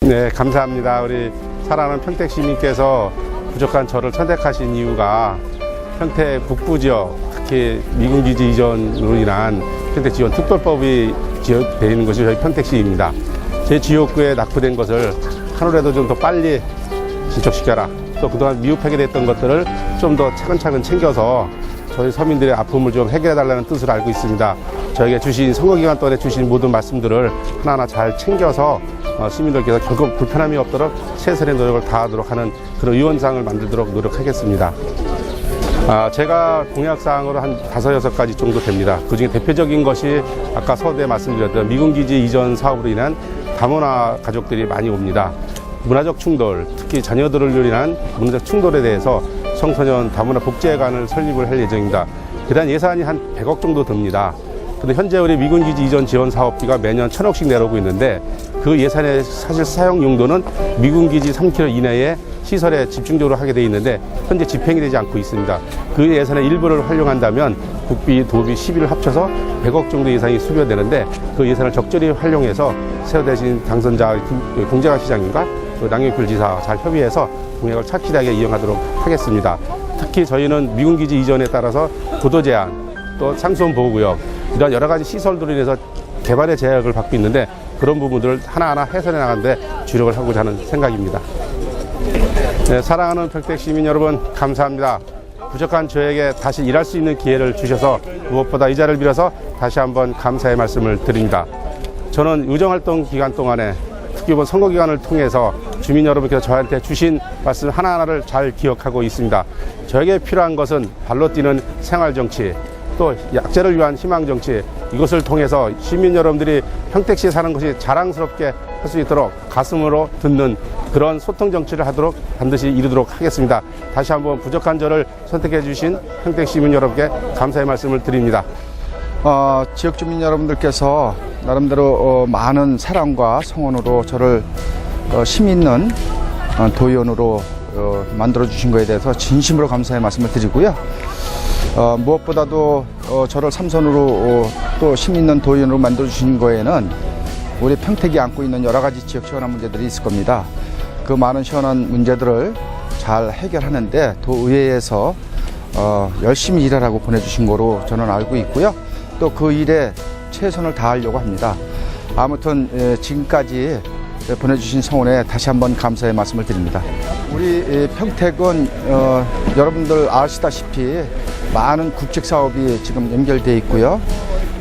네, 감사합니다. 우리 사랑하는 평택 시민께서 부족한 저를 선택하신 이유가 평택 북부 지역, 특히 미군기지 이전으로 인한 평택 지원 특별법이 지역되어 있는 것이 저희 평택시입니다. 제 지역구에 낙후된 것을 하루라도 좀 더 빨리 진척시켜라. 또 그동안 미흡하게 됐던 것들을 좀 더 차근차근 챙겨서 저희 서민들의 아픔을 좀 해결해달라는 뜻을 알고 있습니다. 저에게 주신 선거기간 동안에 주신 모든 말씀들을 하나하나 잘 챙겨서 시민들께서 결국 불편함이 없도록 최선의 노력을 다하도록 하는 그런 의원상을 만들도록 노력하겠습니다. 제가 공약사항으로 한 5, 6가지 정도 됩니다. 그중에 대표적인 것이 아까 서두에 말씀드렸던 미군기지 이전 사업으로 인한 다문화 가족들이 많이 옵니다. 문화적 충돌, 특히 자녀들을 위한 문화적 충돌에 대해서 청소년 다문화 복지회관을 설립을 할 예정입니다. 그다음 예산이 한 100억 정도 듭니다. 근데 현재 우리 미군기지 이전 지원 사업비가 매년 1,000억씩 내려오고 있는데 그 예산의 사실 사용 용도는 미군기지 3km 이내의 시설에 집중적으로 하게 돼 있는데 현재 집행이 되지 않고 있습니다. 그 예산의 일부를 활용한다면 국비, 도비, 시비를 합쳐서 100억 정도 예산이 수료되는데 그 예산을 적절히 활용해서 새로 되신 당선자 공재관 시장님과 남경필 지사 잘 협의해서 공약을 착실하게 이용하도록 하겠습니다. 특히 저희는 미군기지 이전에 따라서 고도 제한, 또 상수원 보호구역 이런 여러 가지 시설들로 인해서 개발의 제약을 받고 있는데 그런 부분들을 하나하나 해소해 나가는데 주력을 하고자 하는 생각입니다. 네, 사랑하는 평택 시민 여러분 감사합니다. 부족한 저에게 다시 일할 수 있는 기회를 주셔서 무엇보다 이 자리를 빌어서 다시 한번 감사의 말씀을 드립니다. 저는 의정활동 기간 동안에 특히 이번 선거 기간을 통해서 주민 여러분께서 저한테 주신 말씀 하나하나를 잘 기억하고 있습니다. 저에게 필요한 것은 발로 뛰는 생활정치, 또 약자를 위한 희망정치, 이것을 통해서 시민 여러분들이 평택시에 사는 것이 자랑스럽게 할 수 있도록 가슴으로 듣는 그런 소통 정치를 하도록 반드시 이루도록 하겠습니다. 다시 한번 부족한 저를 선택해 주신 평택 시민 여러분께 감사의 말씀을 드립니다. 지역 주민 여러분들께서 나름대로 많은 사랑과 성원으로 저를 힘 있는 도의원으로 만들어 주신 것에 대해서 진심으로 감사의 말씀을 드리고요. 무엇보다도 저를 삼선으로 또 힘 있는 도의원으로 만들어 주신 거에는 우리 평택이 안고 있는 여러 가지 지역 시원한 문제들이 있을 겁니다. 그 많은 시원한 문제들을 잘 해결하는데 도의회에서 열심히 일하라고 보내주신 거로 저는 알고 있고요. 또 그 일에 최선을 다하려고 합니다. 아무튼 지금까지 보내주신 성원에 다시 한번 감사의 말씀을 드립니다. 우리 평택은 여러분들 아시다시피 많은 국책사업이 지금 연결되어 있고요.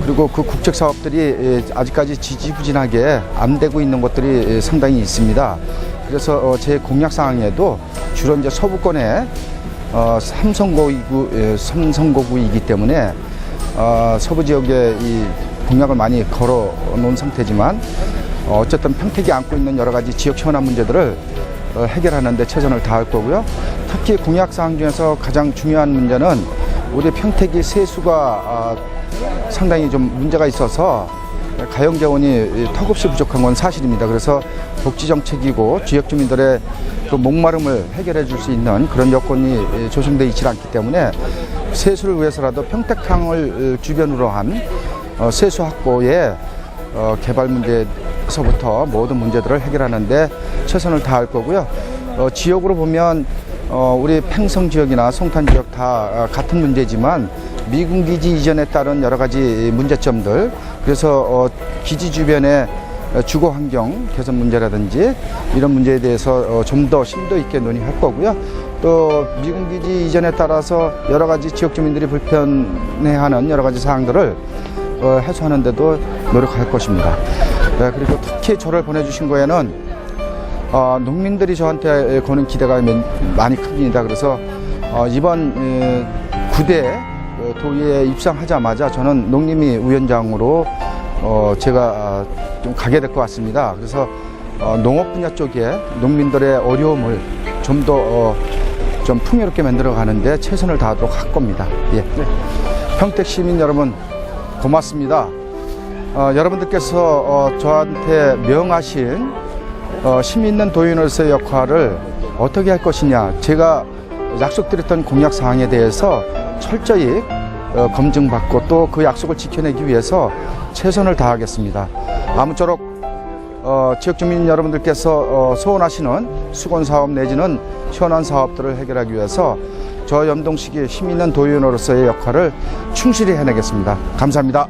그리고 그 국책사업들이 아직까지 지지부진하게 안 되고 있는 것들이 상당히 있습니다. 그래서 제 공약사항에도 주로 이제 서부권의 3선거구이기 때문에 서부 지역에 이 공약을 많이 걸어 놓은 상태지만 어쨌든 평택이 안고 있는 여러 가지 지역 시원한 문제들을 해결하는 데 최선을 다할 거고요. 특히 공약사항 중에서 가장 중요한 문제는 우리 평택이 세수가 상당히 좀 문제가 있어서 가용재원이 턱없이 부족한 건 사실입니다. 그래서 복지정책이고 지역 주민들의 그 목마름을 해결해 줄 수 있는 그런 여건이 조성되어 있지 않기 때문에 세수를 위해서라도 평택항을 주변으로 한 세수 확보의 개발 문제에서부터 모든 문제들을 해결하는 데 최선을 다할 거고요. 지역으로 보면 우리 팽성 지역이나 송탄 지역 다 같은 문제지만 미군기지 이전에 따른 여러 가지 문제점들, 그래서 기지 주변의 주거 환경 개선 문제라든지 이런 문제에 대해서 좀 더 심도 있게 논의할 거고요. 또 미군기지 이전에 따라서 여러 가지 지역 주민들이 불편해하는 여러 가지 사항들을 해소하는 데도 노력할 것입니다. 그리고 특히 저를 보내주신 거에는 농민들이 저한테 거는 기대가 많이 큽니다. 그래서 이번 9대 도의회에 입상하자마자 저는 농림위 위원장으로 제가 좀 가게 될 것 같습니다. 그래서 농업 분야 쪽에 농민들의 어려움을 좀 더 좀 풍요롭게 만들어 가는데 최선을 다하도록 할 겁니다. 예. 평택 시민 여러분 고맙습니다. 여러분들께서 저한테 명하신 힘 있는 도의원으로서의 역할을 어떻게 할 것이냐, 제가 약속드렸던 공약 사항에 대해서 철저히 검증받고 또 그 약속을 지켜내기 위해서 최선을 다하겠습니다. 아무쪼록 지역 주민 여러분들께서 소원하시는 수건 사업 내지는 현안 사업들을 해결하기 위해서 저 염동시기 힘 있는 도의원으로서의 역할을 충실히 해내겠습니다. 감사합니다.